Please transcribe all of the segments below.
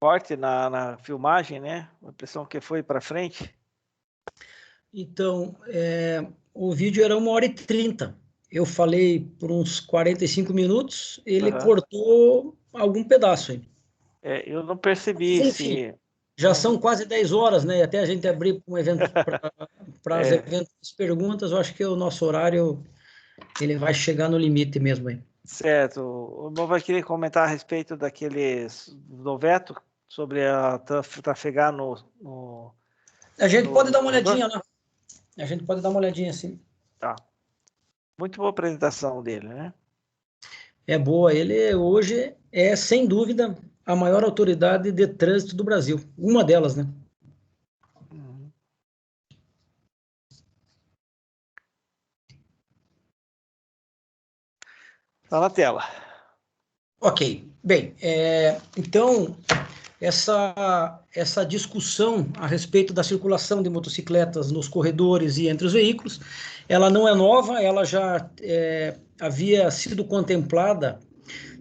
forte na filmagem, né? A impressão que foi para frente. Então, o vídeo era 1h30. Eu falei por uns 45 minutos, ele cortou algum pedaço aí. Eu não percebi. Mas, enfim, já são quase 10 horas, né? E até a gente abrir um evento para as eventos perguntas, eu acho que o nosso horário ele vai chegar no limite mesmo aí. Certo. O irmão vai querer comentar a respeito do veto sobre a trafegar no... A gente pode dar uma olhadinha lá. A gente pode dar uma olhadinha, sim. Tá. Muito boa apresentação dele, né? É boa. Ele hoje é, sem dúvida, a maior autoridade de trânsito do Brasil. Uma delas, né? Tá na tela. Ok. Bem, então, essa discussão a respeito da circulação de motocicletas nos corredores e entre os veículos, ela não é nova, ela já havia sido contemplada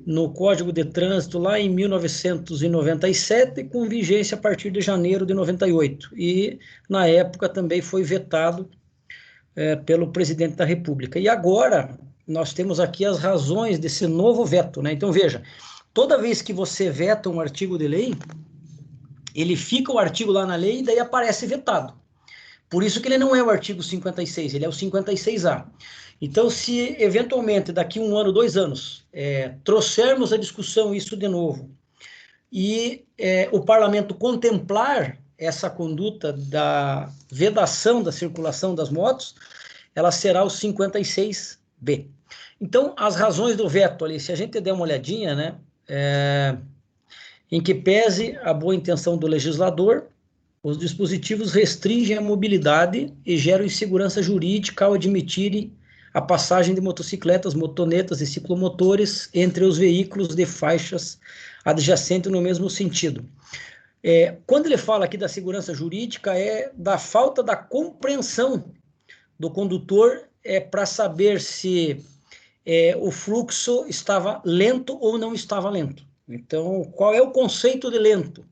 no Código de Trânsito lá em 1997, com vigência a partir de janeiro de 98. E, na época, também foi vetado pelo presidente da República. E agora, nós temos aqui as razões desse novo veto, né? Então, veja, toda vez que você veta um artigo de lei, ele fica o artigo lá na lei e daí aparece vetado. Por isso que ele não é o artigo 56, ele é o 56A. Então, se eventualmente daqui 1 ano, 2 anos, trouxermos a discussão isso de novo e o parlamento contemplar essa conduta da vedação da circulação das motos, ela será o 56B. Então, as razões do veto ali, se a gente der uma olhadinha, né, em que pese a boa intenção do legislador, os dispositivos restringem a mobilidade e geram insegurança jurídica ao admitirem a passagem de motocicletas, motonetas e ciclomotores entre os veículos de faixas adjacentes no mesmo sentido. Quando ele fala aqui da segurança jurídica, é da falta da compreensão do condutor para saber se o fluxo estava lento ou não estava lento. Então, qual é o conceito de lento?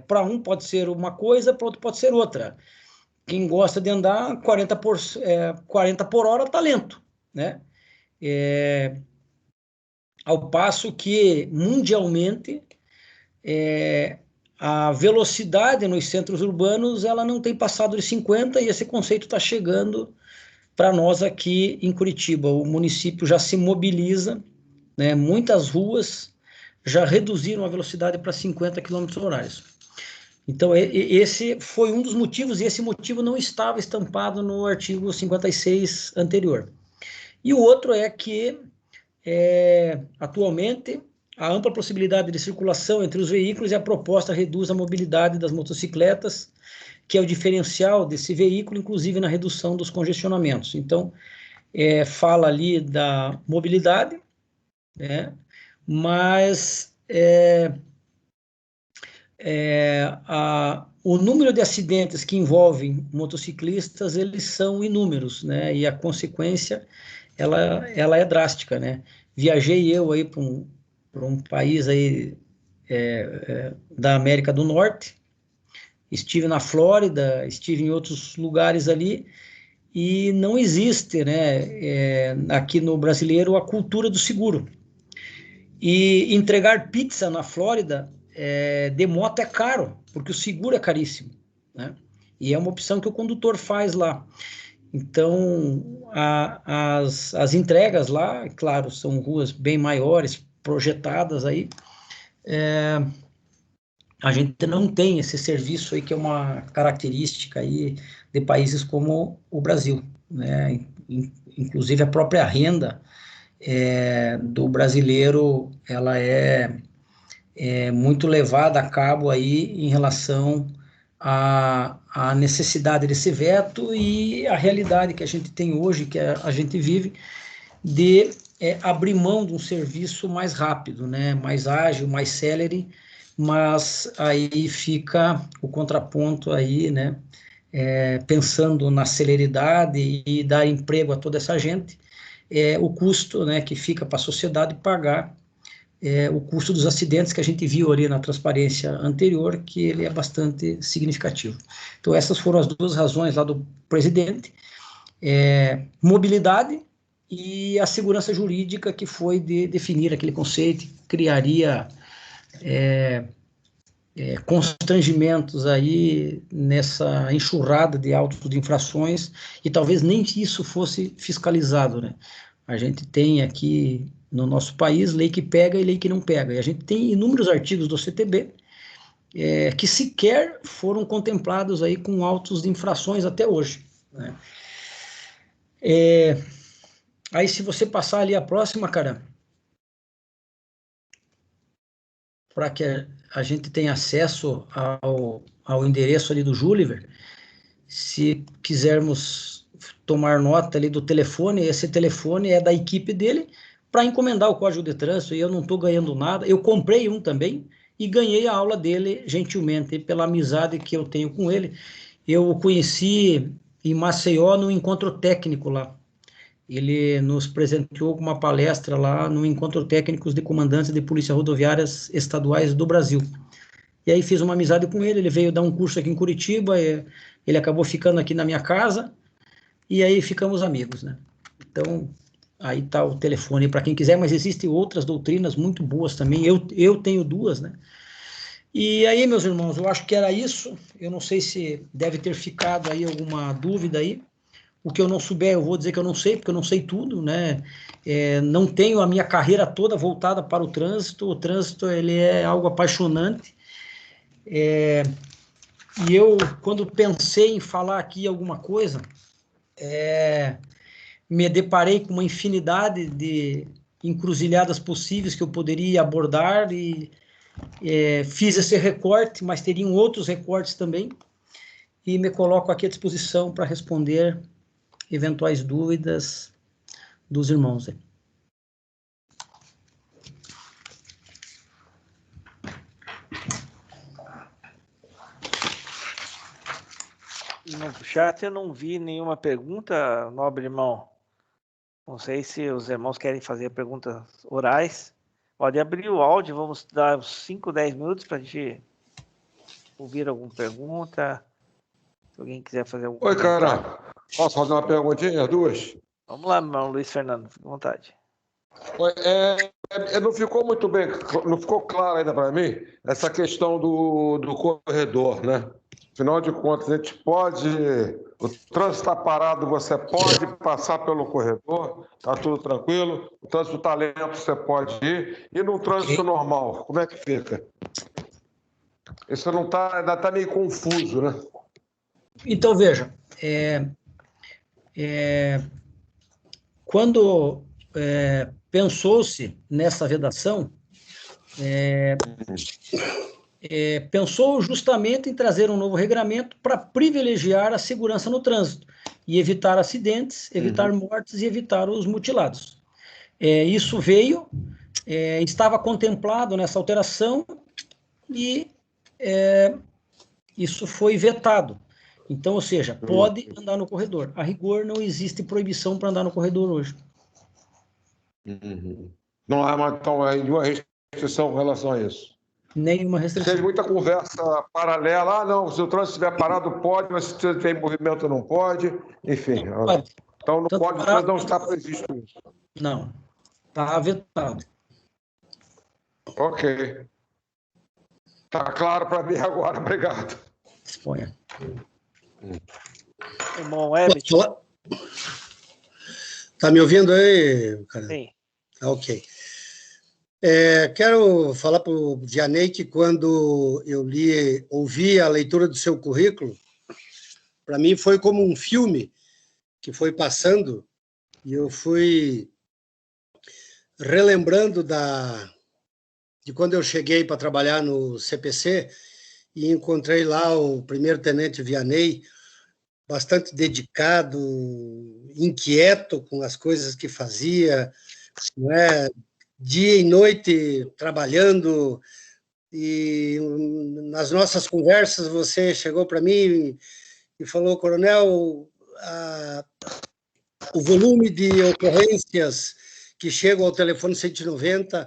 Para um pode ser uma coisa, para outro pode ser outra. Quem gosta de andar 40 por hora está lento, né? Ao passo que, mundialmente, a velocidade nos centros urbanos ela não tem passado de 50 e esse conceito está chegando para nós aqui em Curitiba. O município já se mobiliza, né? Muitas ruas já reduziram a velocidade para 50 km horários. Então, esse foi um dos motivos, e esse motivo não estava estampado no artigo 56 anterior. E o outro é que, atualmente, a ampla possibilidade de circulação entre os veículos e a proposta reduz a mobilidade das motocicletas, que é o diferencial desse veículo, inclusive na redução dos congestionamentos. Então, fala ali da mobilidade, né? Mas o número de acidentes que envolvem motociclistas, eles são inúmeros, né? E a consequência, ela é drástica, né? Viajei eu aí para um país aí da América do Norte, estive na Flórida, estive em outros lugares ali, e não existe, né, aqui no brasileiro, a cultura do seguro. E entregar pizza na Flórida de moto é caro, porque o seguro é caríssimo, né? E é uma opção que o condutor faz lá. Então, as entregas lá, claro, são ruas bem maiores, projetadas aí, a gente não tem esse serviço aí que é uma característica aí de países como o Brasil, né? Inclusive a própria renda do brasileiro, ela é muito levada a cabo aí em relação à necessidade desse veto e a realidade que a gente tem hoje, que a gente vive, de abrir mão de um serviço mais rápido, né? Mais ágil, mais célere, mas aí fica o contraponto aí, né? Pensando na celeridade e dar emprego a toda essa gente, o custo, né, que fica para a sociedade pagar o custo dos acidentes que a gente viu ali na transparência anterior, que ele é bastante significativo. Então, essas foram as duas razões lá do presidente, mobilidade e a segurança jurídica, que foi de definir aquele conceito, que criaria constrangimentos aí nessa enxurrada de autos de infrações, e talvez nem isso fosse fiscalizado, né? A gente tem aqui no nosso país lei que pega e lei que não pega, e a gente tem inúmeros artigos do CTB que sequer foram contemplados aí com autos de infrações até hoje, né? Aí, se você passar ali a próxima, cara, para que a gente tenha acesso ao endereço ali do Júliver, se quisermos tomar nota ali do telefone, esse telefone é da equipe dele, para encomendar o código de trânsito, e eu não estou ganhando nada. Eu comprei um também e ganhei a aula dele gentilmente, pela amizade que eu tenho com ele. Eu o conheci em Maceió, no encontro técnico lá. Ele nos presenteou com uma palestra lá no encontro técnicos de comandantes de polícia rodoviárias estaduais do Brasil. E aí fiz uma amizade com ele, ele veio dar um curso aqui em Curitiba, ele acabou ficando aqui na minha casa, e aí ficamos amigos, né? Então, aí tá o telefone para quem quiser, mas existem outras doutrinas muito boas também, eu tenho duas, né? E aí, meus irmãos, eu acho que era isso. Eu não sei se deve ter ficado aí alguma dúvida aí. O que eu não souber, eu vou dizer que eu não sei, porque eu não sei tudo, né? Não tenho a minha carreira toda voltada para o trânsito, ele é algo apaixonante. E eu, quando pensei em falar aqui alguma coisa, me deparei com uma infinidade de encruzilhadas possíveis que eu poderia abordar, e fiz esse recorte, mas teriam outros recortes também, e me coloco aqui à disposição para responder eventuais dúvidas dos irmãos. No chat eu não vi nenhuma pergunta, nobre irmão. Não sei se os irmãos querem fazer perguntas orais. Pode abrir o áudio, vamos dar uns 5, 10 minutos para a gente ouvir alguma pergunta. Se alguém quiser fazer algum comentário. Cara, posso fazer uma perguntinha, duas? Vamos lá, meu irmão Luiz Fernando, fique à vontade. Não ficou muito bem, não ficou claro ainda para mim essa questão do corredor, né? Afinal de contas, a gente pode, o trânsito está parado, você pode passar pelo corredor, está tudo tranquilo, o trânsito está lento, você pode ir, e no trânsito normal, como é que fica? Isso não tá, ainda está meio confuso, né? Então, veja, quando pensou-se nessa vedação, pensou justamente em trazer um novo regramento para privilegiar a segurança no trânsito e evitar acidentes, evitar mortes e evitar os mutilados. Isso veio, estava contemplado nessa alteração, e isso foi vetado. Então, ou seja, pode andar no corredor. A rigor, não existe proibição para andar no corredor hoje. Não há então, nenhuma restrição com relação a isso. Nenhuma restrição. Tem muita conversa paralela. não, se o trânsito estiver parado, pode, mas se tem movimento, não pode. Enfim. Pode. Então, não Tanto pode, parado, não está previsto isso. Não. Está vetado. Ok. Está claro para mim agora. Obrigado. Exponha. Irmão Herbert. Está me ouvindo aí, cara? Sim. Ok. Quero falar para o Vianney que quando eu ouvi a leitura do seu currículo, para mim foi como um filme que foi passando, e eu fui relembrando de quando eu cheguei para trabalhar no CPC e encontrei lá o primeiro-tenente Vianney, bastante dedicado, inquieto com as coisas que fazia, não é? Dia e noite trabalhando, e nas nossas conversas você chegou para mim e falou: coronel, o volume de ocorrências que chegam ao telefone 190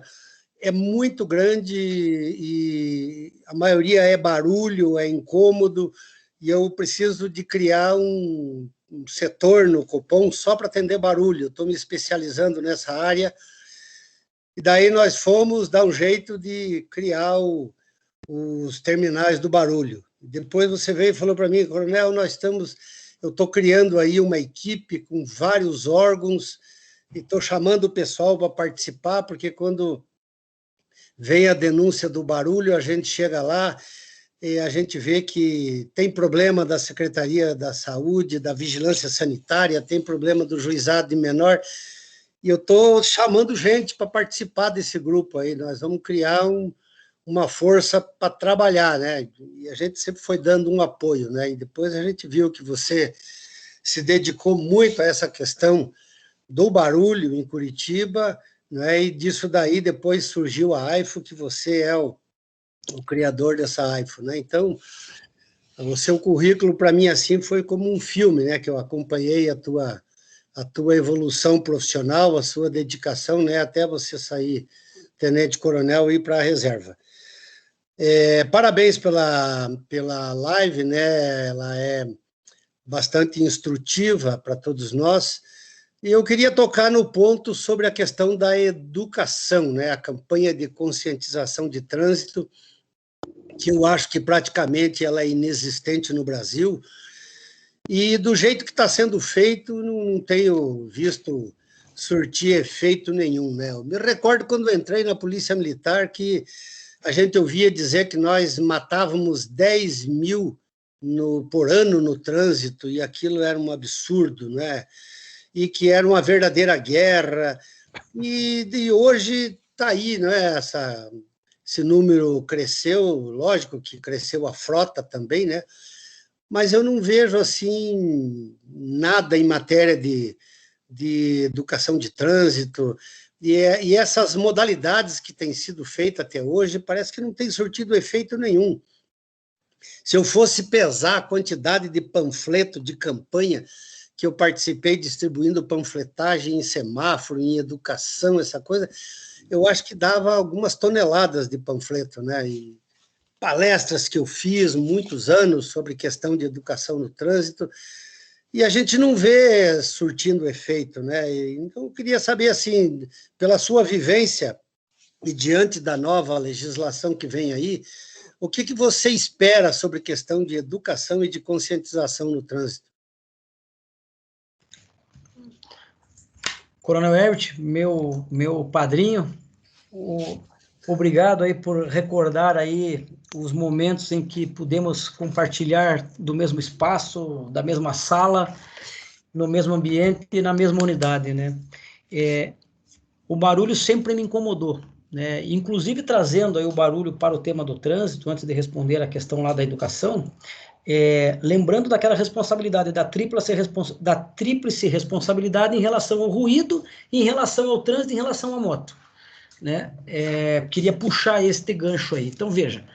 é muito grande e a maioria é barulho, é incômodo, e eu preciso de criar um setor no Copom só para atender barulho. Estou me especializando nessa área. E daí nós fomos dar um jeito de criar os terminais do barulho. Depois você veio e falou para mim, Coronel, eu estou criando aí uma equipe com vários órgãos e estou chamando o pessoal para participar, porque quando vem a denúncia do barulho, a gente chega lá e a gente vê que tem problema da Secretaria da Saúde, da Vigilância Sanitária, tem problema do Juizado de Menor, e eu estou chamando gente para participar desse grupo aí. Nós vamos criar uma força para trabalhar, né? E a gente sempre foi dando um apoio, né? E depois a gente viu que você se dedicou muito a essa questão do barulho em Curitiba, né? E disso daí depois surgiu a AIFO, que você é o criador dessa AIFO, né? Então, o seu currículo para mim assim foi como um filme, né? Que eu acompanhei a tua evolução profissional, a sua dedicação, né? Até você sair tenente-coronel e ir para a reserva. Parabéns pela live, né? Ela é bastante instrutiva para todos nós. E eu queria tocar no ponto sobre a questão da educação, né? A campanha de conscientização de trânsito, que eu acho que praticamente ela é inexistente no Brasil, e do jeito que está sendo feito, não tenho visto surtir efeito nenhum, né? Eu me recordo quando eu entrei na Polícia Militar que a gente ouvia dizer que nós matávamos 10 mil por ano no trânsito, e aquilo era um absurdo, né? E que era uma verdadeira guerra, e hoje está aí, né? Esse número cresceu, lógico que cresceu a frota também, né? Mas eu não vejo assim nada em matéria de educação de trânsito, e essas modalidades que têm sido feitas até hoje, parece que não tem surtido efeito nenhum. Se eu fosse pesar a quantidade de panfleto de campanha que eu participei distribuindo panfletagem em semáforo, em educação, essa coisa, eu acho que dava algumas toneladas de panfleto, né? E palestras que eu fiz muitos anos sobre questão de educação no trânsito, e a gente não vê surtindo efeito, né? Então, eu queria saber, assim, pela sua vivência e diante da nova legislação que vem aí, o que você espera sobre questão de educação e de conscientização no trânsito? Coronel Herbert, meu padrinho, obrigado aí por recordar aí os momentos em que pudemos compartilhar do mesmo espaço, da mesma sala, no mesmo ambiente e na mesma unidade, né? O barulho sempre me incomodou, né? Inclusive trazendo aí o barulho para o tema do trânsito, antes de responder a questão lá da educação, lembrando daquela responsabilidade, da tríplice responsabilidade em relação ao ruído, em relação ao trânsito, em relação à moto, né? Queria puxar este gancho aí. Então, veja,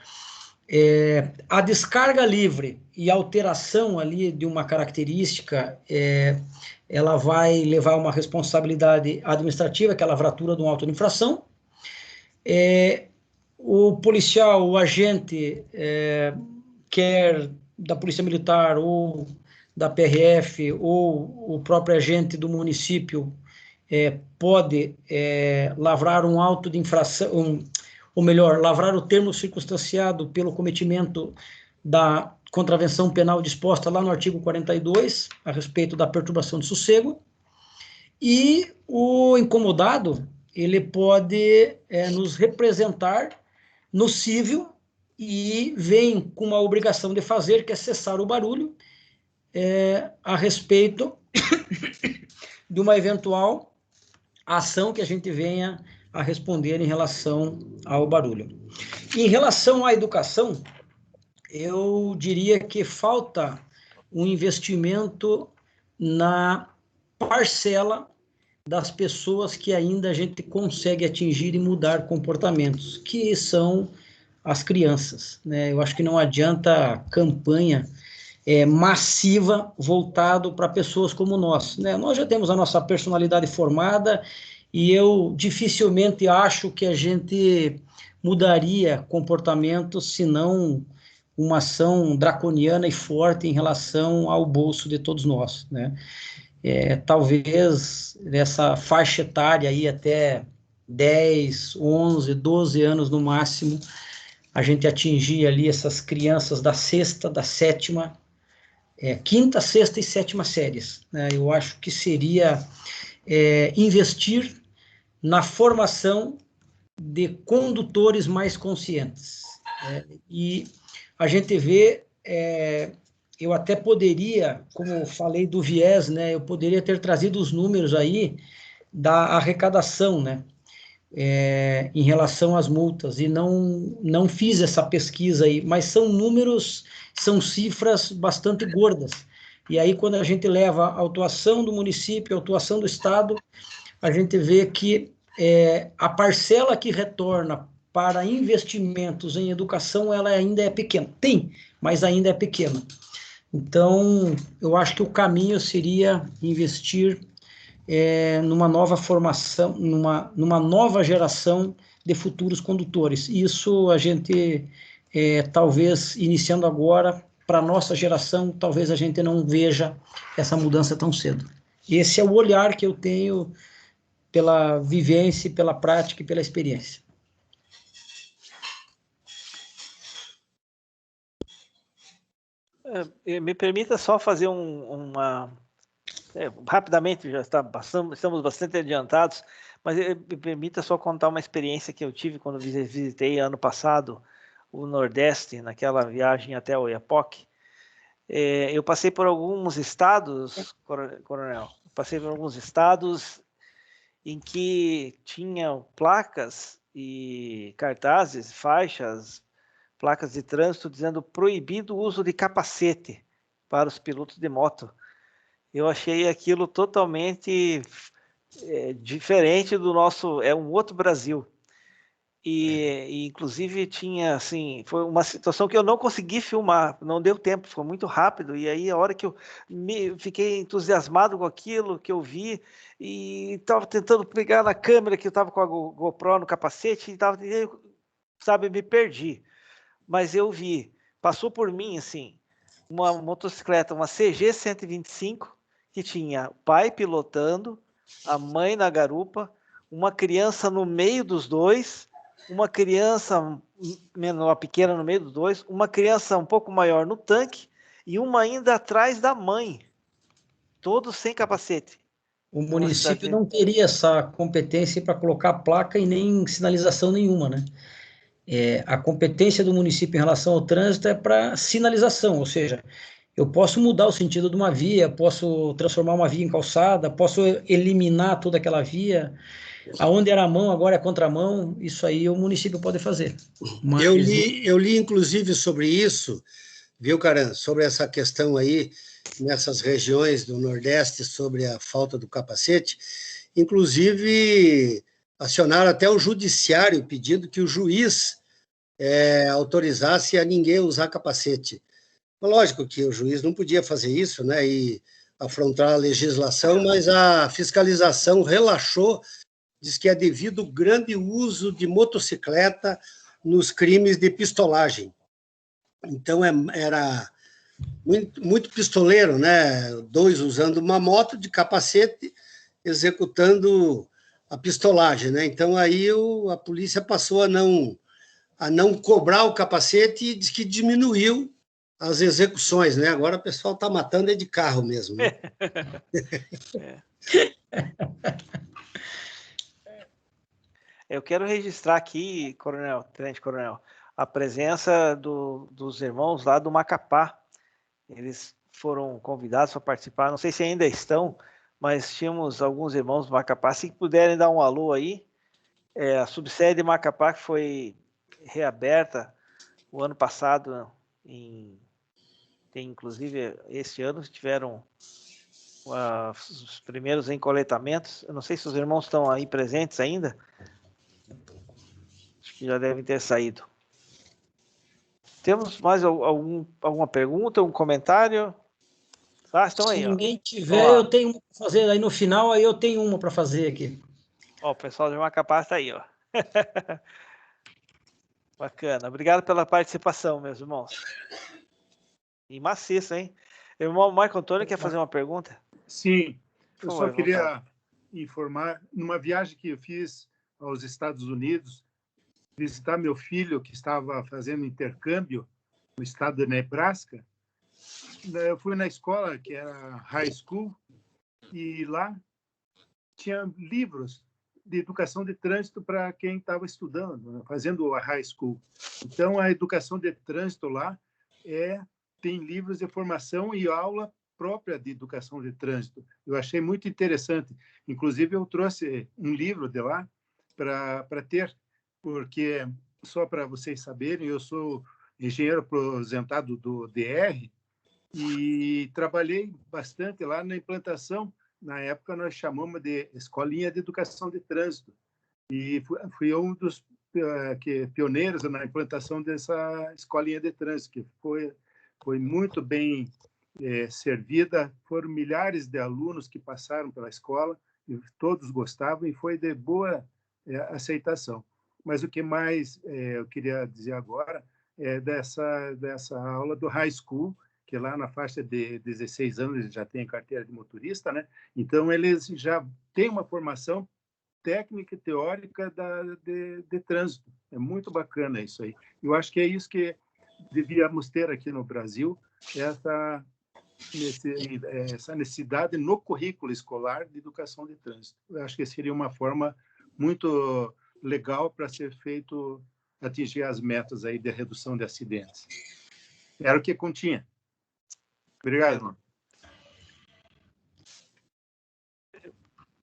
a descarga livre e a alteração ali de uma característica, ela vai levar a uma responsabilidade administrativa, que é a lavratura de um auto de infração. O policial, o agente, quer da Polícia Militar ou da PRF ou o próprio agente do município, pode lavrar um auto de infração, ou melhor, lavrar o termo circunstanciado pelo cometimento da contravenção penal disposta lá no artigo 42, a respeito da perturbação de sossego, e o incomodado, ele pode nos representar no cível e vem com uma obrigação de fazer, que é cessar o barulho, a respeito de uma eventual ação que a gente venha a responder em relação ao barulho. Em relação à educação, eu diria que falta um investimento na parcela das pessoas que ainda a gente consegue atingir e mudar comportamentos, que são as crianças, né? Eu acho que não adianta campanha massiva voltado para pessoas como nós, né? Nós já temos a nossa personalidade formada e eu dificilmente acho que a gente mudaria comportamento se não uma ação draconiana e forte em relação ao bolso de todos nós, né? Talvez nessa faixa etária aí até 10, 11, 12 anos no máximo, a gente atingir ali essas crianças da sexta, da sétima, quinta, sexta e sétima séries, né? Eu acho que seria investir na formação de condutores mais conscientes. E a gente vê, eu até poderia, como falei do viés, né, eu poderia ter trazido os números aí da arrecadação, né, em relação às multas, e não fiz essa pesquisa aí, mas são números, são cifras bastante gordas. E aí, quando a gente leva a autuação do município, a autuação do Estado, a gente vê que a parcela que retorna para investimentos em educação, ela ainda é pequena. Tem, mas ainda é pequena. Então, eu acho que o caminho seria investir numa nova formação, numa nova geração de futuros condutores. Isso a gente, talvez, iniciando agora, para a nossa geração, talvez a gente não veja essa mudança tão cedo. Esse é o olhar que eu tenho pela vivência, pela prática e pela experiência. Me permita só fazer rapidamente, estamos bastante adiantados, mas me permita só contar uma experiência que eu tive quando visitei ano passado o Nordeste, naquela viagem até Oiapoque. Eu passei por alguns estados, Coronel, passei por alguns estados em que tinham placas e cartazes, faixas, placas de trânsito dizendo proibido o uso de capacete para os pilotos de moto. Eu achei aquilo totalmente diferente do nosso, é um outro Brasil. E inclusive tinha, assim, foi uma situação que eu não consegui filmar, não deu tempo, foi muito rápido, e aí a hora que eu fiquei entusiasmado com aquilo que eu vi, e estava tentando pegar na câmera, que eu estava com a GoPro no capacete, e sabe, me perdi. Mas eu vi, passou por mim, assim, uma motocicleta, uma CG 125, que tinha o pai pilotando, a mãe na garupa, uma criança no meio dos dois, uma criança menor, pequena no meio dos dois, uma criança um pouco maior no tanque e uma ainda atrás da mãe, todos sem capacete. O município não teria essa competência para colocar placa e nem sinalização nenhuma, né? A competência do município em relação ao trânsito é para sinalização, ou seja, eu posso mudar o sentido de uma via, posso transformar uma via em calçada, posso eliminar toda aquela via. Aonde era a mão, agora é contramão, isso aí o município pode fazer. Mas eu li inclusive sobre isso, viu, Caran, sobre essa questão aí, nessas regiões do Nordeste, sobre a falta do capacete, inclusive acionaram até o judiciário pedindo que o juiz autorizasse a ninguém usar capacete. Lógico que o juiz não podia fazer isso, né, e afrontar a legislação, mas a fiscalização relaxou, diz que é devido ao grande uso de motocicleta nos crimes de pistolagem. Então, era muito pistoleiro, né? Dois usando uma moto de capacete, executando a pistolagem, né? Então, aí a polícia passou a não cobrar o capacete e diz que diminuiu as execuções, né? Agora o pessoal está matando de carro mesmo, né? Eu quero registrar aqui, Tenente Coronel, a presença dos irmãos lá do Macapá. Eles foram convidados para participar, não sei se ainda estão, mas tínhamos alguns irmãos do Macapá. Se puderem dar um alô aí, a subsede Macapá, que foi reaberta o ano passado, inclusive este ano tiveram os primeiros encoletamentos. Eu não sei se os irmãos estão aí presentes ainda. Acho que já devem ter saído. Temos mais alguma pergunta, um comentário? Estão aí. Se ninguém tiver, eu tenho uma para fazer. Aí no final, aí eu tenho uma para fazer aqui. Ó, o pessoal de Macapá está aí, ó. Bacana. Obrigado pela participação, meus irmãos. E maciço, hein? Irmão Marco Antônio quer fazer uma pergunta? Sim, Por eu favor, só queria vontade. informar, numa viagem que eu fiz aos Estados Unidos, visitar meu filho, que estava fazendo intercâmbio no estado de Nebraska. Eu fui na escola, que era high school, e lá tinha livros de educação de trânsito para quem estava estudando, né, fazendo a high school. Então, a educação de trânsito lá tem livros de formação e aula própria de educação de trânsito. Eu achei muito interessante. Inclusive, eu trouxe um livro de lá para ter, porque, só para vocês saberem, eu sou engenheiro aposentado do DR e trabalhei bastante lá na implantação. Na época, nós chamamos de Escolinha de Educação de Trânsito. E fui um dos pioneiros na implantação dessa escolinha de trânsito, que foi muito bem servida. Foram milhares de alunos que passaram pela escola, e todos gostavam, e foi de boa aceitação. Mas o que mais eu queria dizer agora é dessa aula do high school, que lá na faixa de 16 anos eles já têm carteira de motorista, né? Então, eles já têm uma formação técnica e teórica de trânsito. É muito bacana isso aí. Eu acho que é isso que devíamos ter aqui no Brasil, essa necessidade no currículo escolar de educação de trânsito. Eu acho que seria uma forma muito legal para ser feito, atingir as metas aí de redução de acidentes. Era o que continha. Obrigado, irmão.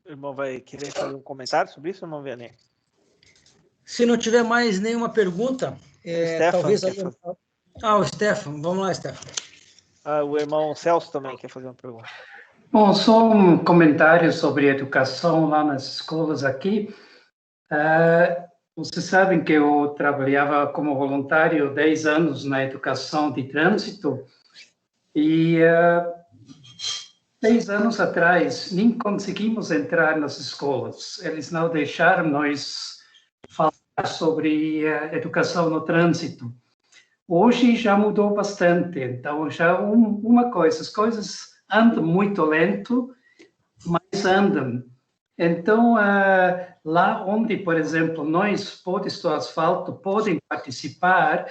O irmão vai querer fazer um comentário sobre isso, irmão Vianney? Se não tiver mais nenhuma pergunta, talvez... o Stefan. Vamos lá, Stefan. O irmão Celso também quer fazer uma pergunta. Bom, só um comentário sobre educação lá nas escolas aqui. Vocês sabem que eu trabalhava como voluntário 10 anos na educação de trânsito e 10 anos atrás nem conseguimos entrar nas escolas. Eles não deixaram nós falar sobre educação no trânsito. Hoje já mudou bastante, então já uma coisa, as coisas andam muito lento, mas andam. Então, lá onde, por exemplo, nós, Podes do Asfalto, podem participar,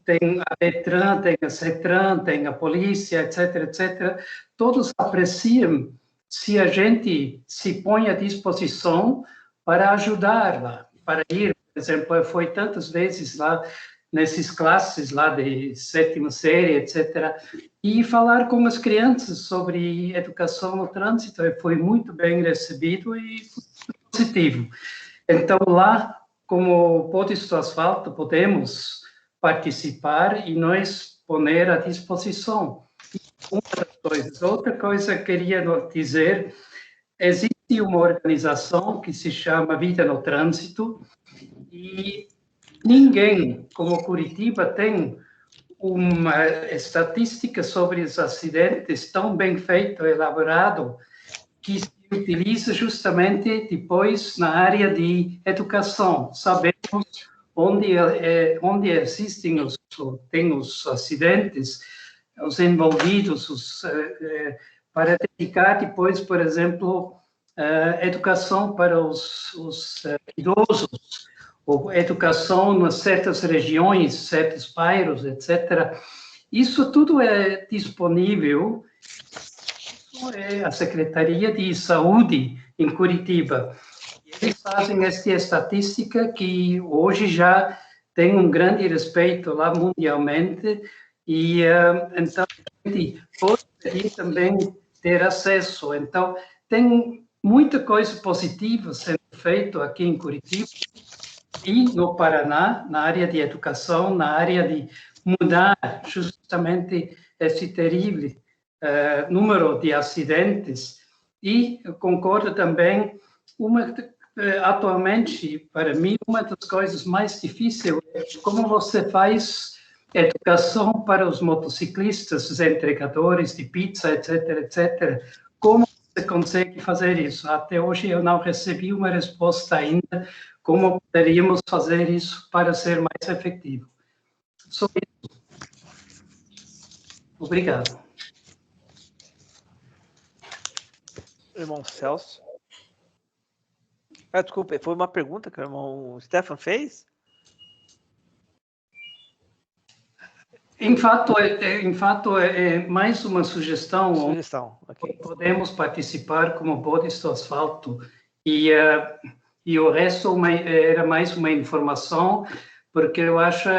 tem a Detran, tem a CETRAN, tem a polícia, etc., etc., todos apreciam se a gente se põe à disposição para ajudar lá, para ir, por exemplo, eu fui tantas vezes lá, nessas classes lá de 7ª série, etc., e falar com as crianças sobre educação no trânsito, foi muito bem recebido e positivo. Então, lá, como Podes do Asfalto, podemos participar e nós poner à disposição. Outra coisa que queria dizer, existe uma organização que se chama Vida no Trânsito e ninguém, como Curitiba, tem uma estatística sobre os acidentes tão bem feito, elaborado, que se utiliza justamente depois na área de educação. Sabemos onde existem os acidentes, os envolvidos, para dedicar depois, por exemplo, educação para os idosos, ou educação nas certas regiões, certos bairros, etc. Isso tudo é disponível a Secretaria de Saúde em Curitiba. Eles fazem esta estatística que hoje já tem um grande respeito lá mundialmente e então a gente pode também ter acesso. Então tem muita coisa positiva sendo feita aqui em Curitiba e no Paraná, na área de educação, na área de mudar justamente esse terrível número de acidentes. E eu concordo também, atualmente, para mim, uma das coisas mais difíceis é como você faz educação para os motociclistas, os entregadores de pizza, etc., etc., como você consegue fazer isso. Até hoje eu não recebi uma resposta ainda como poderíamos fazer isso para ser mais efetivo. Só isso. Obrigado. Irmão Celso. Desculpa, foi uma pergunta que o irmão Stefan fez? Em fato, é mais uma sugestão. Okay. Podemos participar como bodes do asfalto e o resto era mais uma informação, porque eu acho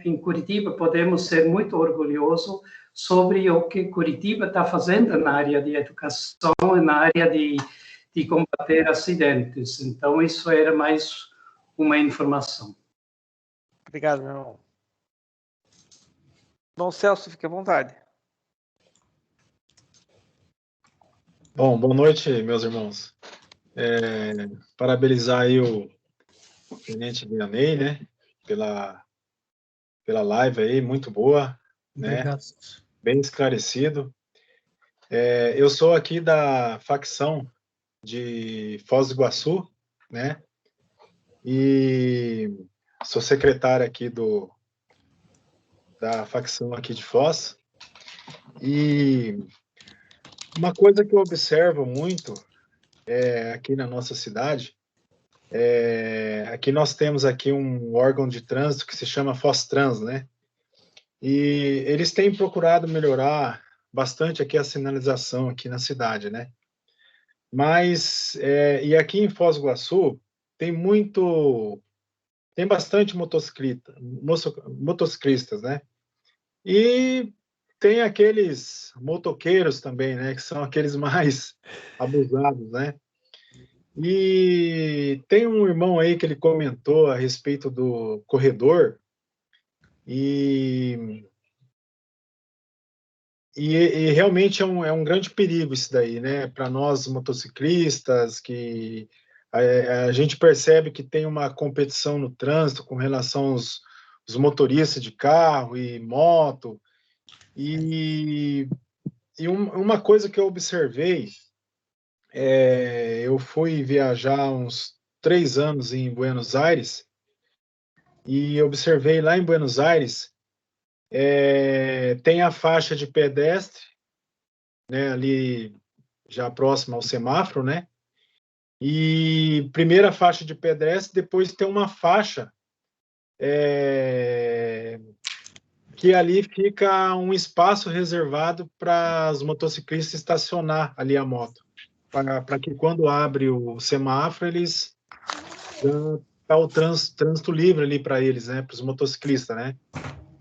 em Curitiba podemos ser muito orgulhosos sobre o que Curitiba está fazendo na área de educação e na área de combater acidentes. Então, isso era mais uma informação. Obrigado, meu irmão. Bom, Celso, fique à vontade. Bom, boa noite, meus irmãos. Parabenizar aí o Tenente Vianney, né, pela live aí, muito boa, né? Obrigado. Bem esclarecido. Eu sou aqui da facção de Foz do Iguaçu, né, e sou secretário aqui da facção aqui de Foz, e uma coisa que eu observo muito aqui na nossa cidade, aqui nós temos aqui um órgão de trânsito que se chama Foz-Trans, né, e eles têm procurado melhorar bastante aqui a sinalização aqui na cidade, né, mas, e aqui em Foz do Iguaçu tem bastante motociclistas, né, e tem aqueles motoqueiros também, né, que são aqueles mais abusados, né, e tem um irmão aí que ele comentou a respeito do corredor, e realmente é um grande perigo isso daí, né, para nós motociclistas, que a gente percebe que tem uma competição no trânsito com relação aos motoristas de carro e moto, e uma coisa que eu observei, eu fui viajar uns 3 anos em Buenos Aires, e observei lá em Buenos Aires, tem a faixa de pedestre, né, ali já próximo ao semáforo, né, e primeira faixa de pedestre, depois tem uma faixa que ali fica um espaço reservado para os motociclistas estacionar ali a moto, para que quando abre o semáforo, eles dá o trânsito livre ali para eles, né, para os motociclistas, né.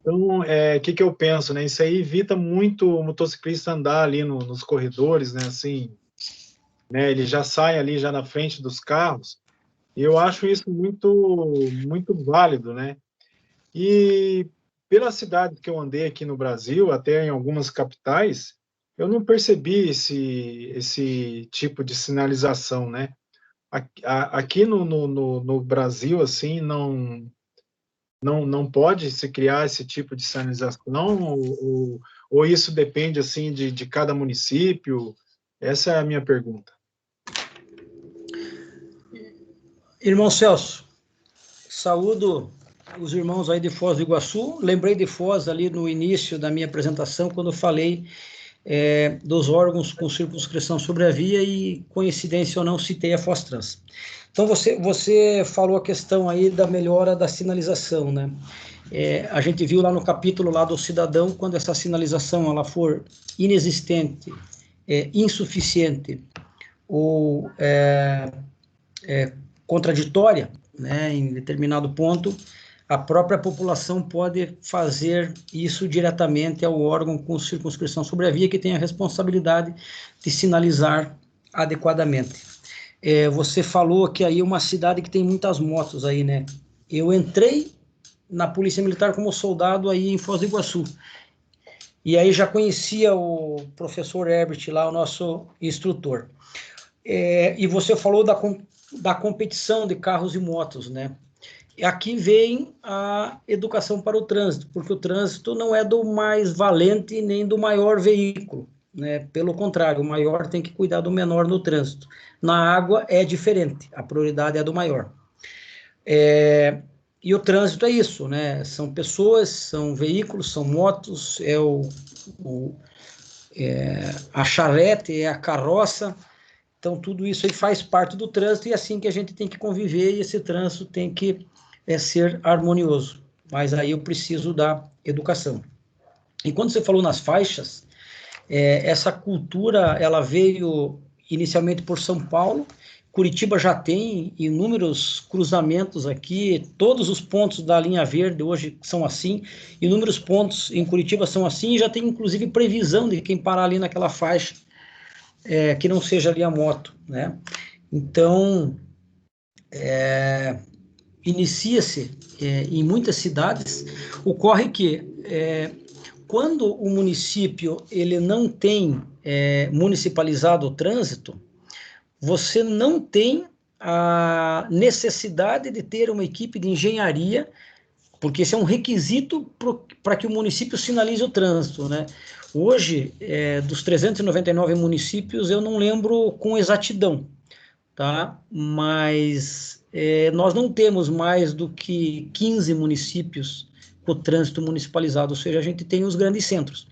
Então, que eu penso, né, isso aí evita muito o motociclista andar ali nos corredores, né, assim, né, ele já sai ali já na frente dos carros, e eu acho isso muito válido, né. E pela cidade que eu andei aqui no Brasil, até em algumas capitais, eu não percebi esse tipo de sinalização, né. Aqui no Brasil, assim, não pode se criar esse tipo de sinalização, ou isso depende, assim, de cada município? Essa é a minha pergunta. Irmão Celso, saúdo os irmãos aí de Foz do Iguaçu. Lembrei de Foz ali no início da minha apresentação, quando eu falei dos órgãos com circunscrição sobre a via, e, coincidência ou não, citei a Foz-Trans. Então, você falou a questão aí da melhora da sinalização, né? A gente viu lá no capítulo lá do cidadão, quando essa sinalização ela for inexistente, insuficiente ou contraditória, né, em determinado ponto, a própria população pode fazer isso diretamente ao órgão com circunscrição sobre a via, que tem a responsabilidade de sinalizar adequadamente. Você falou que aí é uma cidade que tem muitas motos aí, né? Eu entrei na Polícia Militar como soldado aí em Foz do Iguaçu, e aí já conhecia o professor Herbert lá, o nosso instrutor. E você falou da competição de carros e motos, né? Aqui vem a educação para o trânsito, porque o trânsito não é do mais valente nem do maior veículo. né? Pelo contrário, o maior tem que cuidar do menor no trânsito. Na água é diferente, a prioridade é a do maior. E o trânsito é isso, né? São pessoas, são veículos, são motos, a charrete, é a carroça. Então, tudo isso aí faz parte do trânsito e é assim que a gente tem que conviver e esse trânsito tem que ser harmonioso. Mas aí eu preciso da educação. E quando você falou nas faixas, essa cultura, ela veio inicialmente por São Paulo. Curitiba já tem inúmeros cruzamentos aqui, todos os pontos da linha verde hoje são assim, inúmeros pontos em Curitiba são assim, e já tem inclusive previsão de quem parar ali naquela faixa, que não seja ali a moto, né? Então, inicia-se em muitas cidades, ocorre que quando o município ele não tem municipalizado o trânsito, você não tem a necessidade de ter uma equipe de engenharia, porque esse é um requisito para que o município sinalize o trânsito, né? Hoje, dos 399 municípios, eu não lembro com exatidão, tá? Mas nós não temos mais do que 15 municípios com o trânsito municipalizado, ou seja, a gente tem os grandes centros.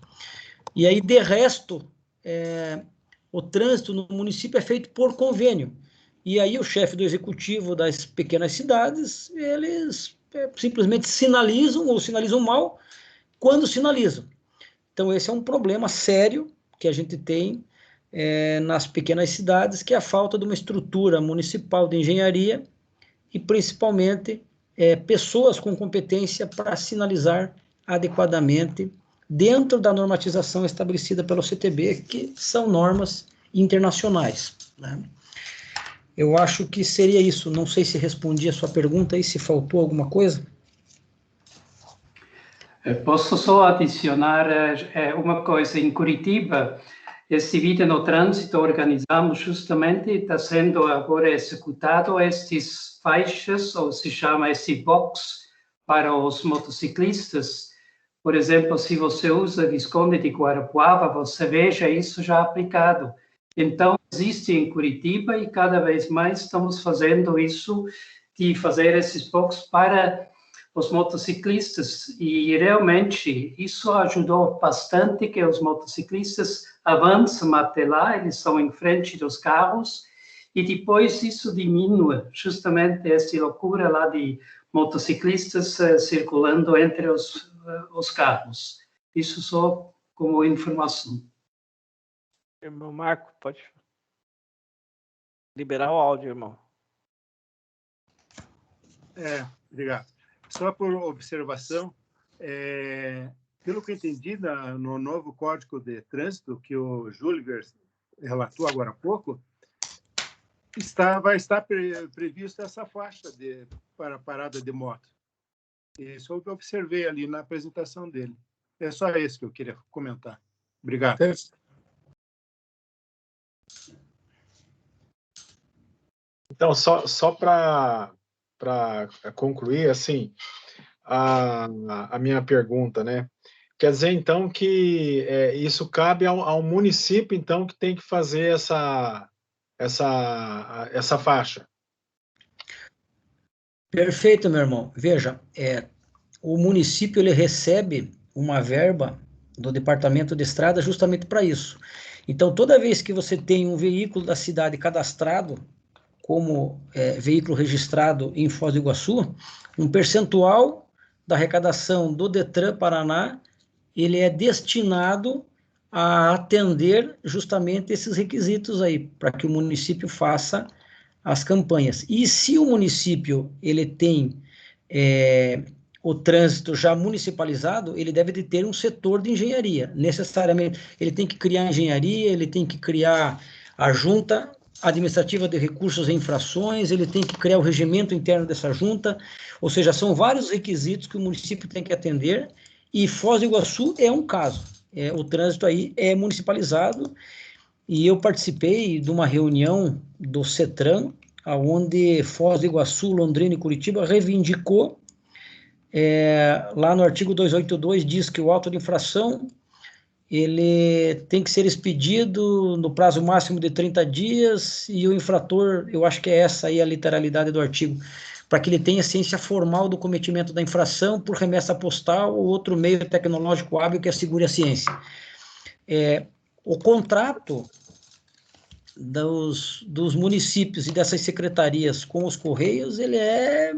E aí, de resto, o trânsito no município é feito por convênio. E aí o chefe do executivo das pequenas cidades, eles simplesmente sinalizam ou sinalizam mal quando sinalizam. Então esse é um problema sério que a gente tem nas pequenas cidades, que é a falta de uma estrutura municipal de engenharia e principalmente pessoas com competência para sinalizar adequadamente dentro da normatização estabelecida pelo CTB, que são normas internacionais, né? Eu acho que seria isso. Não sei se respondi a sua pergunta e se faltou alguma coisa. Posso só adicionar uma coisa. Em Curitiba, esse Vida no Trânsito organizamos justamente, está sendo agora executado estes faixas, ou se chama esse box, para os motociclistas. Por exemplo, se você usa Visconde de Guarapuava, você veja isso já aplicado. Então, existe em Curitiba e cada vez mais estamos fazendo isso, de fazer esses boxes para os motociclistas. E realmente isso ajudou bastante que os motociclistas avancem até lá, eles são em frente dos carros, e depois isso diminui justamente essa loucura lá de motociclistas circulando entre os carros. Isso só como informação. Irmão Marco, pode liberar o áudio, irmão. Obrigado. Só por observação, pelo que eu entendi no novo Código de Trânsito, que o Júlio relatou agora há pouco, vai estar prevista essa faixa para parada de moto. Isso eu observei ali na apresentação dele. É só isso que eu queria comentar. Obrigado. Então, só para concluir, assim, a minha pergunta, né? Quer dizer, então, que isso cabe ao município, então, que tem que fazer essa faixa. Perfeito, meu irmão. Veja, o município ele recebe uma verba do Departamento de Estrada justamente para isso. Então, toda vez que você tem um veículo da cidade cadastrado como veículo registrado em Foz do Iguaçu, um percentual da arrecadação do Detran Paraná, ele é destinado a atender justamente esses requisitos aí, para que o município faça as campanhas. E se o município ele tem o trânsito já municipalizado, ele deve de ter um setor de engenharia, necessariamente. Ele tem que criar engenharia, ele tem que criar a junta administrativa de recursos e infrações, ele tem que criar o regimento interno dessa junta, ou seja, são vários requisitos que o município tem que atender, e Foz do Iguaçu é um caso. O trânsito aí é municipalizado, e eu participei de uma reunião do CETRAN, onde Foz do Iguaçu, Londrina e Curitiba reivindicou, lá no artigo 282 diz que o auto de infração ele tem que ser expedido no prazo máximo de 30 dias e o infrator, eu acho que é essa aí a literalidade do artigo, para que ele tenha ciência formal do cometimento da infração por remessa postal ou outro meio tecnológico hábil que assegure a ciência. O contrato dos municípios e dessas secretarias com os Correios, ele é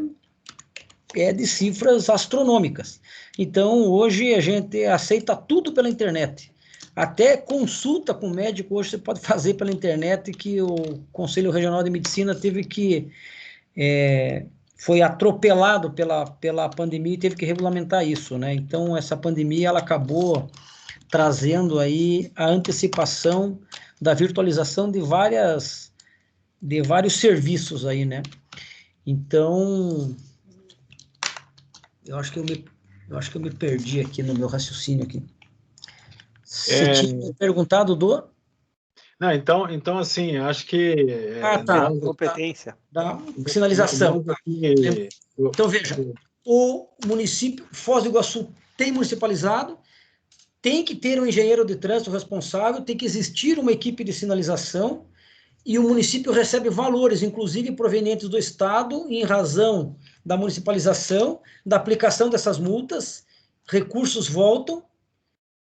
de cifras astronômicas. Então, hoje a gente aceita tudo pela internet. Até consulta com o médico hoje você pode fazer pela internet, que o Conselho Regional de Medicina teve que... foi atropelado pela pandemia e teve que regulamentar isso, né? Então, essa pandemia, ela acabou trazendo aí a antecipação da virtualização de vários serviços aí, né? Então, eu acho que eu me perdi aqui no meu raciocínio aqui. Você tinha perguntado do... Não, então assim, acho que... tá. Competência. Da sinalização. Então, veja, o município, Foz do Iguaçu tem municipalizado, tem que ter um engenheiro de trânsito responsável, tem que existir uma equipe de sinalização, e o município recebe valores, inclusive provenientes do Estado, em razão da municipalização, da aplicação dessas multas, recursos voltam.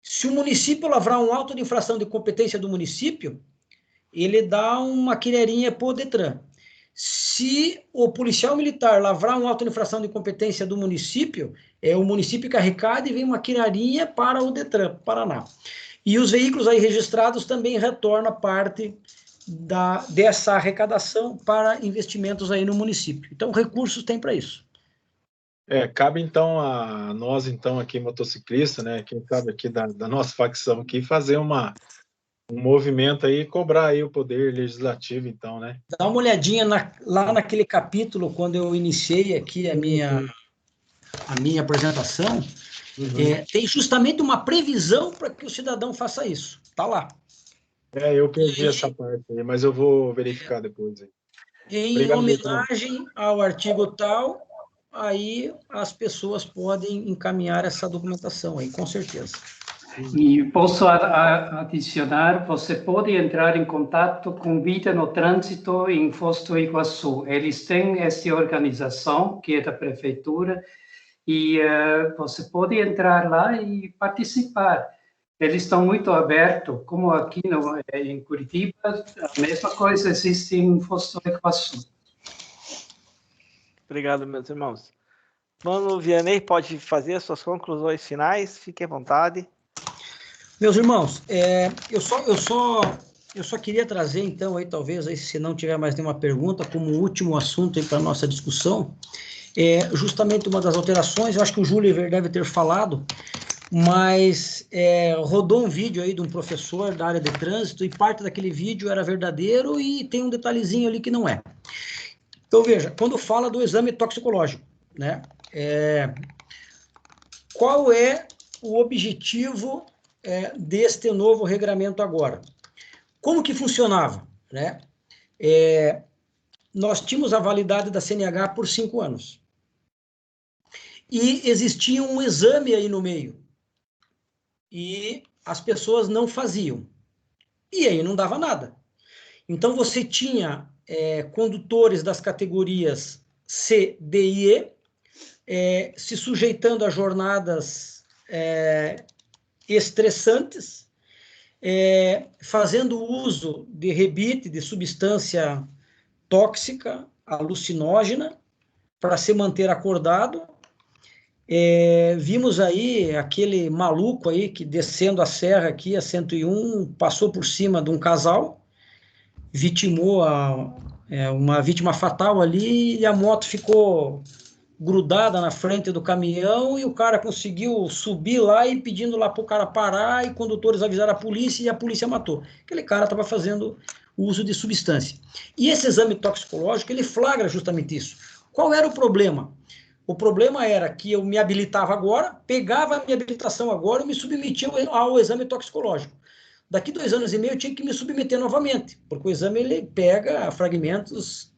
Se o município lavrar um auto de infração de competência do município, ele dá uma quererinha para o Detran. Se o policial militar lavrar um auto de infração de competência do município, é o município que arrecada e vem uma quererinha para o Detran, Paraná. E os veículos aí registrados também retornam parte dessa arrecadação para investimentos aí no município. Então, recursos tem para isso. Cabe então a nós, então, aqui motociclista, né, quem sabe aqui da nossa facção aqui, fazer um movimento aí e cobrar aí o poder legislativo, então, né? Dá uma olhadinha lá naquele capítulo, quando eu iniciei aqui a minha apresentação, tem justamente uma previsão para que o cidadão faça isso. Está lá. Eu perdi essa parte aí, mas eu vou verificar depois. Em homenagem ao artigo tal, aí as pessoas podem encaminhar essa documentação aí, com certeza. E posso adicionar, você pode entrar em contato com Vida no Trânsito em Foz do Iguaçu. Eles têm essa organização, que é da prefeitura, e você pode entrar lá e participar. Eles estão muito abertos, como aqui em Curitiba, a mesma coisa existe em Foz do Iguaçu. Obrigado, meus irmãos. Mano Vianney, pode fazer as suas conclusões finais, fique à vontade. Meus irmãos, eu só queria trazer, então, aí talvez, aí, se não tiver mais nenhuma pergunta, como último assunto para a nossa discussão, justamente uma das alterações, eu acho que o Júlio deve ter falado, mas rodou um vídeo aí de um professor da área de trânsito, e parte daquele vídeo era verdadeiro, e tem um detalhezinho ali que não é. Então, veja, quando fala do exame toxicológico, né, qual é o objetivo deste novo regramento agora? Como que funcionava, né? Nós tínhamos a validade da CNH por 5 anos. E existia um exame aí no meio. E as pessoas não faziam. E aí não dava nada. Então, você tinha condutores das categorias C, D e E se sujeitando a jornadas estressantes, fazendo uso de rebite, de substância tóxica, alucinógena, para se manter acordado. Vimos aí aquele maluco aí que descendo a serra aqui, a 101, passou por cima de um casal, vitimou uma vítima fatal ali, e a moto ficou grudada na frente do caminhão, e o cara conseguiu subir lá e pedindo lá para o cara parar, e condutores avisaram a polícia, e a polícia matou. Aquele cara estava fazendo uso de substância. E esse exame toxicológico, ele flagra justamente isso. Qual era o problema? O problema era que eu me habilitava agora, pegava a minha habilitação agora e me submetia ao exame toxicológico. Daqui 2 anos e meio eu tinha que me submeter novamente, porque o exame ele pega fragmentos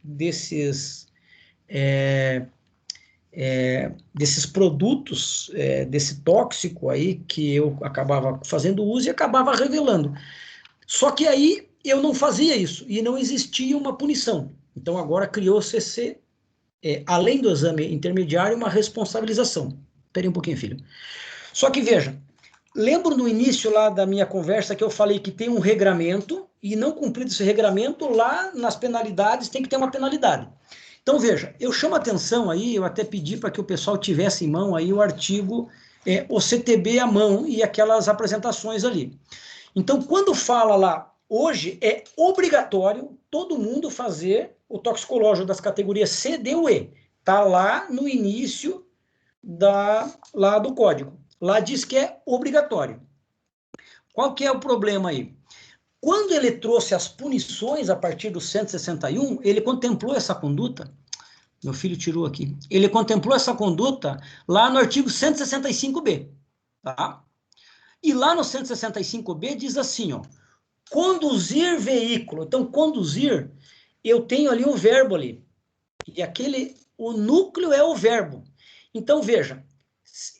desses produtos, desse tóxico aí, que eu acabava fazendo uso e acabava revelando. Só que aí eu não fazia isso, e não existia uma punição. Então agora criou-se, além do exame intermediário, uma responsabilização. Espere um pouquinho, filho. Só que veja, lembro no início lá da minha conversa que eu falei que tem um regramento, e não cumprido esse regramento, lá nas penalidades tem que ter uma penalidade. Então, veja, eu chamo a atenção aí, eu até pedi para que o pessoal tivesse em mão aí o artigo, o CTB à mão e aquelas apresentações ali. Então, quando fala lá, hoje é obrigatório todo mundo fazer o toxicológico das categorias C, D ou E. Está lá no início lá do código. Lá diz que é obrigatório. Qual que é o problema aí? Quando ele trouxe as punições a partir do 161, ele contemplou essa conduta, meu filho tirou aqui, ele contemplou essa conduta lá no artigo 165b, tá? E lá no 165b diz assim, ó, conduzir veículo. Então, conduzir, eu tenho ali um verbo ali, e o núcleo é o verbo. Então, veja,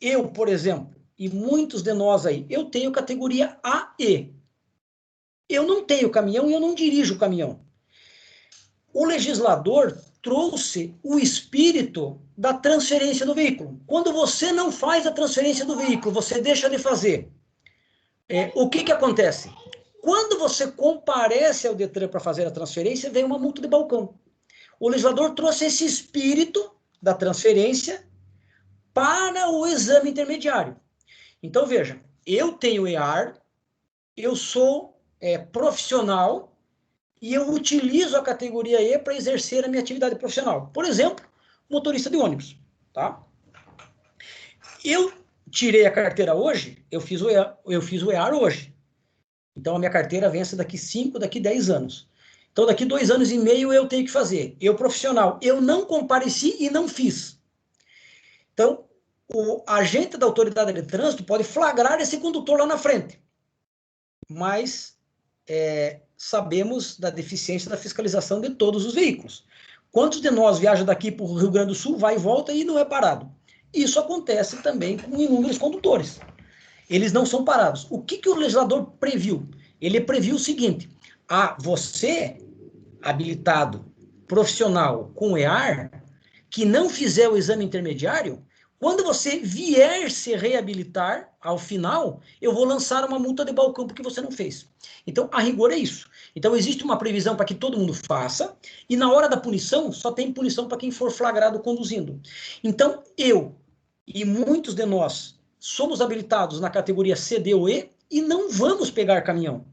eu, por exemplo, e muitos de nós aí, eu tenho categoria AE. Eu não tenho caminhão e eu não dirijo o caminhão. O legislador trouxe o espírito da transferência do veículo. Quando você não faz a transferência do veículo, você deixa de fazer. O que acontece? Quando você comparece ao Detran para fazer a transferência, vem uma multa de balcão. O legislador trouxe esse espírito da transferência para o exame intermediário. Então, veja, eu tenho EAR, eu sou profissional e eu utilizo a categoria E para exercer a minha atividade profissional. Por exemplo, motorista de ônibus, tá? Eu tirei a carteira hoje, eu fiz o EAR hoje. Então, a minha carteira vence daqui 5, daqui 10 anos. Então, daqui 2 anos e meio eu tenho que fazer. Eu, profissional, eu não compareci e não fiz. Então, o agente da autoridade de trânsito pode flagrar esse condutor lá na frente. Mas sabemos da deficiência da fiscalização de todos os veículos. Quantos de nós viajam daqui para o Rio Grande do Sul, vai e volta e não é parado? Isso acontece também com inúmeros condutores. Eles não são parados. O que o legislador previu? Ele previu o seguinte, você, habilitado, profissional, com EAR, que não fizer o exame intermediário, quando você vier se reabilitar, ao final, eu vou lançar uma multa de balcão porque você não fez. Então, a rigor é isso. Então, existe uma previsão para que todo mundo faça, e na hora da punição, só tem punição para quem for flagrado conduzindo. Então, eu e muitos de nós somos habilitados na categoria C, D ou E e não vamos pegar caminhão.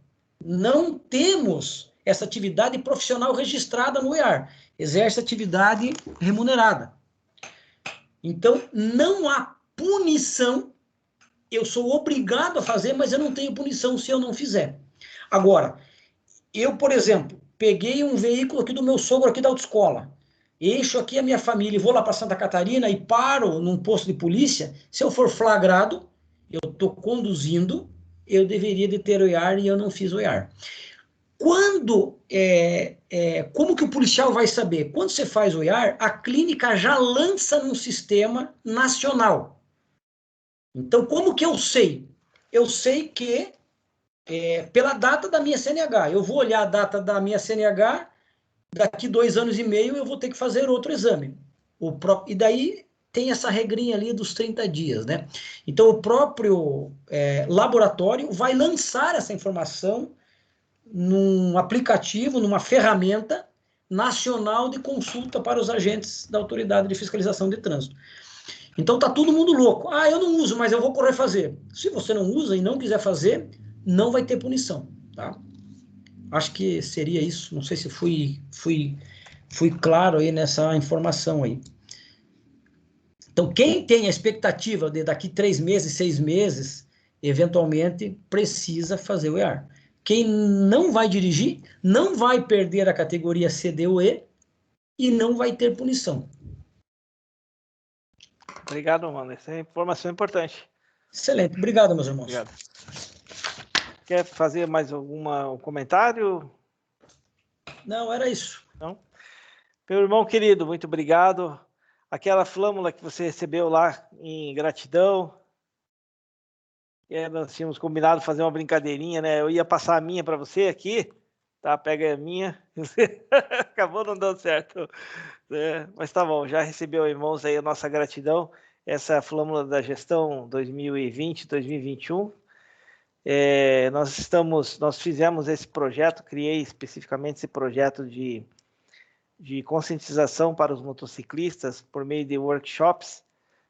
Não temos essa atividade profissional registrada no EAR. Exerce atividade remunerada. Então, não há punição, eu sou obrigado a fazer, mas eu não tenho punição se eu não fizer. Agora, eu, por exemplo, peguei um veículo aqui do meu sogro, aqui da autoescola, encho aqui a minha família e vou lá para Santa Catarina e paro num posto de polícia, se eu for flagrado, eu estou conduzindo, eu deveria de ter o EAR e eu não fiz o EAR. Quando, como que o policial vai saber? Quando você faz o EAR, a clínica já lança num sistema nacional. Então, como que eu sei? Eu sei que, pela data da minha CNH, eu vou olhar a data da minha CNH, daqui 2 anos e meio eu vou ter que fazer outro exame. E daí tem essa regrinha ali dos 30 dias, né? Então, o próprio laboratório vai lançar essa informação num aplicativo, numa ferramenta nacional de consulta para os agentes da Autoridade de Fiscalização de Trânsito. Então tá todo mundo louco. Eu não uso, mas eu vou correr fazer. Se você não usa e não quiser fazer, não vai ter punição, tá? Acho que seria isso. Não sei se fui claro aí nessa informação aí. Então, quem tem a expectativa de daqui 3 meses, 6 meses, eventualmente precisa fazer o EAR. Quem não vai dirigir, não vai perder a categoria C, D ou E e não vai ter punição. Obrigado, mano. Essa é informação importante. Excelente. Obrigado, meus irmãos. Obrigado. Quer fazer mais algum comentário? Não, era isso. Não? Meu irmão querido, muito obrigado. aquela flâmula que você recebeu lá em gratidão. Nós tínhamos combinado fazer uma brincadeirinha, né? Eu ia passar a minha para você aqui, tá? Pega a minha. Acabou não dando certo. Mas tá bom, já recebeu em mãos aí a nossa gratidão. Essa flâmula da gestão 2020-2021. Nós fizemos esse projeto, criei especificamente esse projeto de conscientização para os motociclistas por meio de workshops.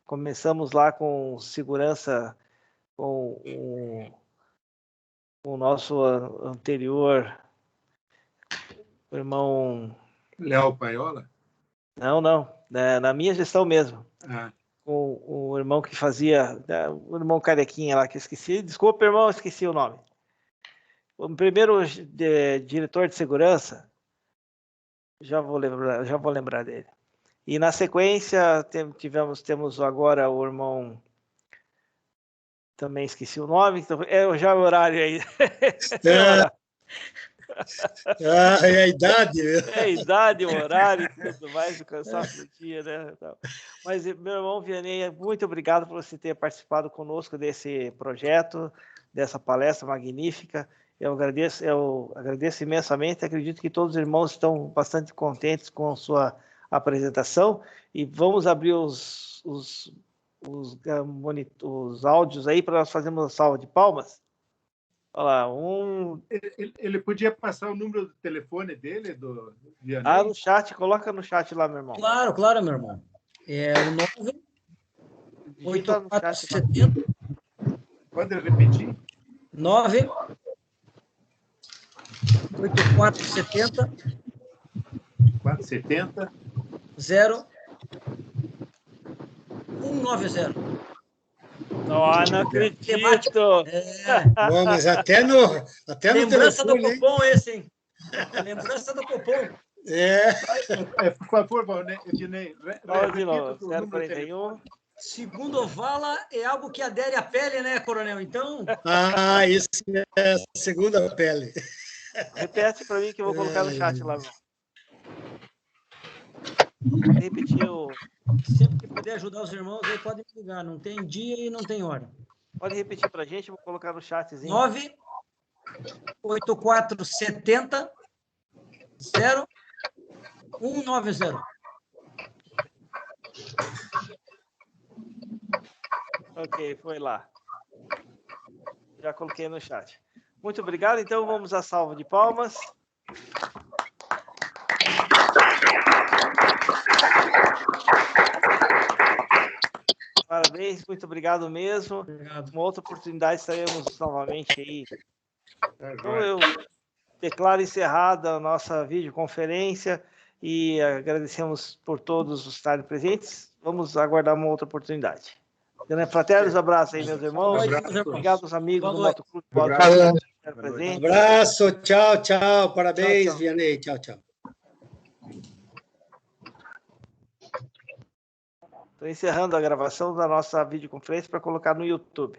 Começamos lá com segurança, com o nosso anterior irmão... Léo Paiola? Não, na minha gestão mesmo. Ah. Com o irmão que fazia, o irmão carequinha lá que eu esqueci. Desculpa, irmão, eu esqueci o nome. O primeiro diretor de segurança, já vou lembrar dele. E na sequência temos agora o irmão, também esqueci o nome, então, já o horário aí. É a idade. É a idade, o horário e tudo mais, o cansaço do dia, né? Mas, meu irmão Vianney, muito obrigado por você ter participado conosco desse projeto, dessa palestra magnífica. Eu agradeço imensamente, acredito que todos os irmãos estão bastante contentes com a sua apresentação e vamos abrir os áudios aí para nós fazermos uma salva de palmas. Olha lá, Ele podia passar o número do telefone dele, do Vianney? no chat, coloca no chat lá, meu irmão. Claro, meu irmão. É o 98470. Pode repetir? 98470 470 0190. Não acredito. Bom, mas até no Lembrança telefone, do cupom esse, hein? Lembrança do cupom. Por favor, Vianney. Olha de novo, 041. Segundo Vala, é algo que adere à pele, né, coronel? Então... isso é a segunda pele. Repete para mim que eu vou colocar no chat lá. Repetir Sempre que puder ajudar os irmãos, aí pode me ligar. Não tem dia e não tem hora. Pode repetir para a gente, eu vou colocar no chatzinho. 98470 0190. Ok, foi lá. Já coloquei no chat. Muito obrigado. Então, vamos à salva de palmas. Parabéns, muito obrigado mesmo. Obrigado. Uma outra oportunidade estaremos novamente aí. Então, eu declaro encerrada a nossa videoconferência e agradecemos por todos estarem presentes. Vamos aguardar uma outra oportunidade. Fraternos abraços aí, meus irmãos. Obrigado aos amigos do Motoclube. Um abraço, tchau. Parabéns, Vianney. Tchau. Estou encerrando a gravação da nossa videoconferência para colocar no YouTube.